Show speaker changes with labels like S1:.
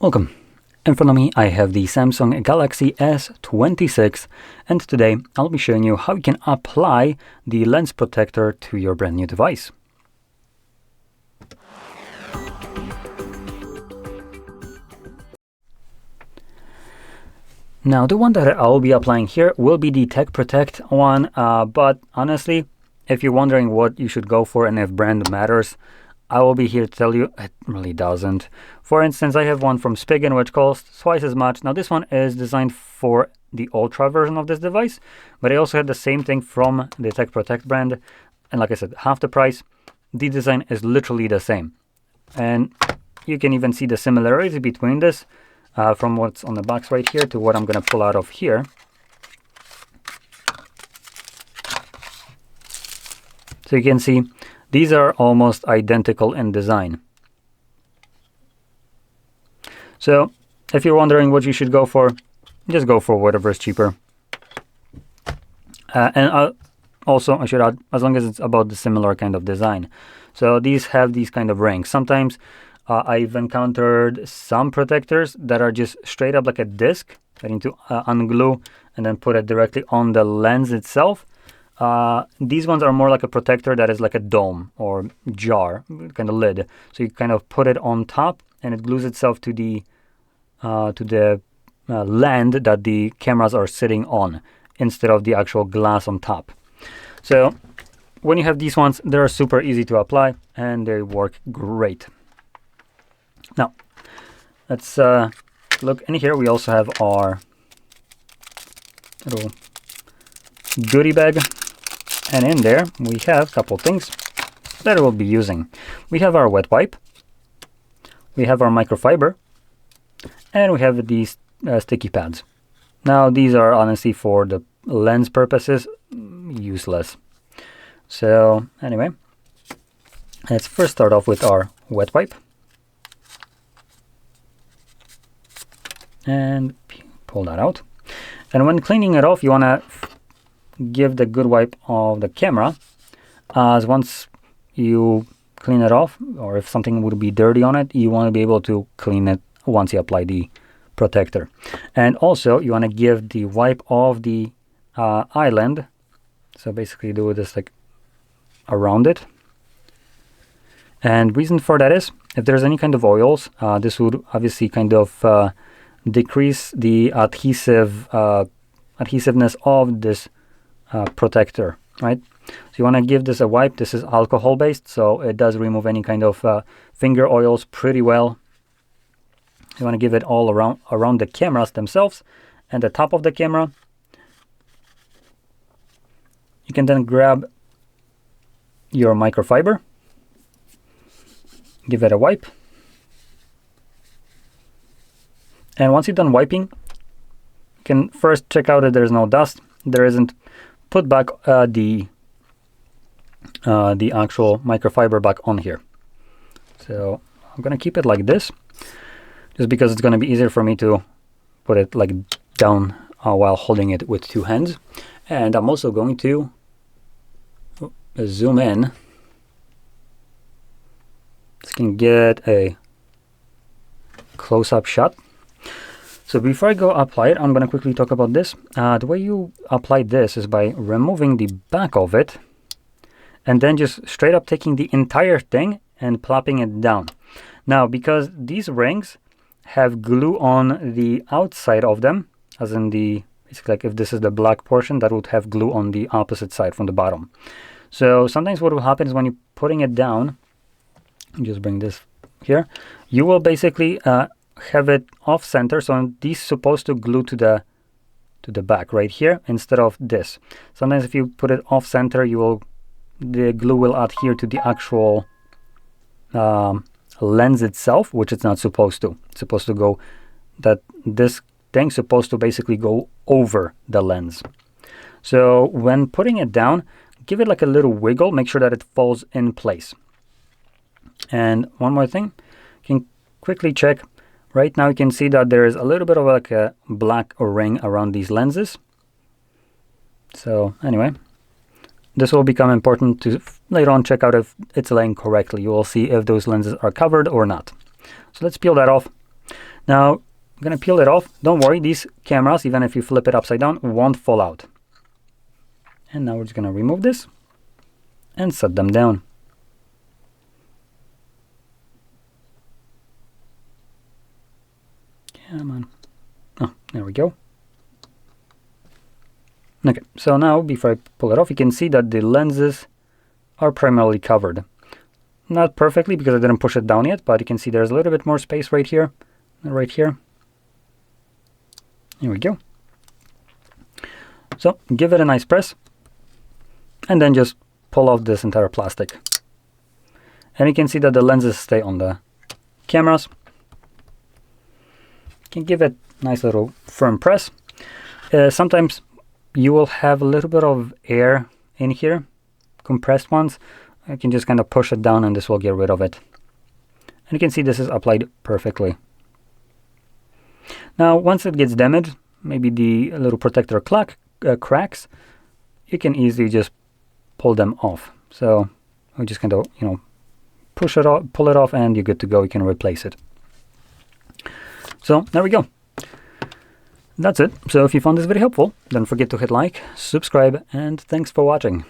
S1: Welcome. In front of me I have the Samsung Galaxy S26, and today I'll be showing you how you can apply the lens protector to your brand new device. Now the one that I'll be applying here will be the Tech Protect one, but honestly, if you're wondering what you should go for and if brand matters, I will be here to tell you it really doesn't. For instance, I have one from Spigen which costs twice as much. Now this one is designed for the Ultra version of this device, but I also had the same thing from the Tech Protect brand, and like I said, half the price. The design is literally the same, and you can even see the similarity between this from what's on the box right here to what I'm going to pull out of here. So you can see these are almost identical in design. So if you're wondering what you should go for, just go for whatever is cheaper. Also, I should add, as long as it's about the similar kind of design. So these have these kind of rings. Sometimes I've encountered some protectors that are just straight up like a disc that you need to unglue and then put it directly on the lens itself. These ones are more like a protector that is like a dome or jar, kind of lid. So you kind of put it on top and it glues itself to the land that the cameras are sitting on instead of the actual glass on top. So when you have these ones, they're super easy to apply and they work great. Now, let's look in here. We also have our little goodie bag. And in there, we have a couple things that we'll be using. We have our wet wipe, we have our microfiber, and we have these sticky pads. Now, these are honestly for the lens purposes, useless. So anyway, let's first start off with our wet wipe. And pull that out. And when cleaning it off, you want to give the good wipe of the camera, as once you clean it off, or if something would be dirty on it, you want to be able to clean it once you apply the protector. And also you want to give the wipe of the island, so basically do this like around it. And reason for that is, if there's any kind of oils, this would obviously kind of decrease the adhesiveness of this protector, right? So you want to give this a wipe. This is alcohol based, so it does remove any kind of finger oils pretty well. You want to give it all around the cameras themselves and the top of the camera. You can then grab your microfiber, give it a wipe, and once you're done wiping, you can first check out that there's no dust. There isn't. Put back the actual microfiber back on here. So I'm gonna keep it like this, just because it's gonna be easier for me to put it like down while holding it with two hands. And I'm also going to zoom in, so you can get a close-up shot. So before I go apply it, I'm going to quickly talk about this. The way you apply this is by removing the back of it and then just straight up taking the entire thing and plopping it down. Now, because these rings have glue on the outside of them, as in it's like if this is the black portion, that would have glue on the opposite side from the bottom. So sometimes what will happen is when you're putting it down, just bring this here, you will basically have it off center, so these supposed to glue to the back right here instead of this. Sometimes if you put it off center, the glue will adhere to the actual lens itself, which it's not supposed to. It's supposed to go, that this thing's supposed to basically go over the lens. So when putting it down, give it like a little wiggle, make sure that it falls in place. And one more thing, you can quickly check. Right now you can see that there is a little bit of like a black ring around these lenses. So anyway, this will become important to later on check out if it's laying correctly. You will see if those lenses are covered or not. So let's peel that off. Now, I'm going to peel it off. Don't worry, these cameras, even if you flip it upside down, won't fall out. And now we're just going to remove this and set them down. Come on. Oh, there we go. Okay, so now before I pull it off, you can see that the lenses are primarily covered. Not perfectly because I didn't push it down yet, but you can see there's a little bit more space right here and right here. Here we go. So give it a nice press and then just pull off this entire plastic. And you can see that the lenses stay on the cameras. You can give it a nice little firm press. Sometimes you will have a little bit of air in here, compressed ones. I can just kind of push it down and this will get rid of it. And you can see this is applied perfectly. Now, once it gets damaged, maybe the little protector cracks, you can easily just pull them off. So we just kind of, push it off, pull it off, and you're good to go. You can replace it. So there we go. That's it. So if you found this video helpful, don't forget to hit like, subscribe, and thanks for watching.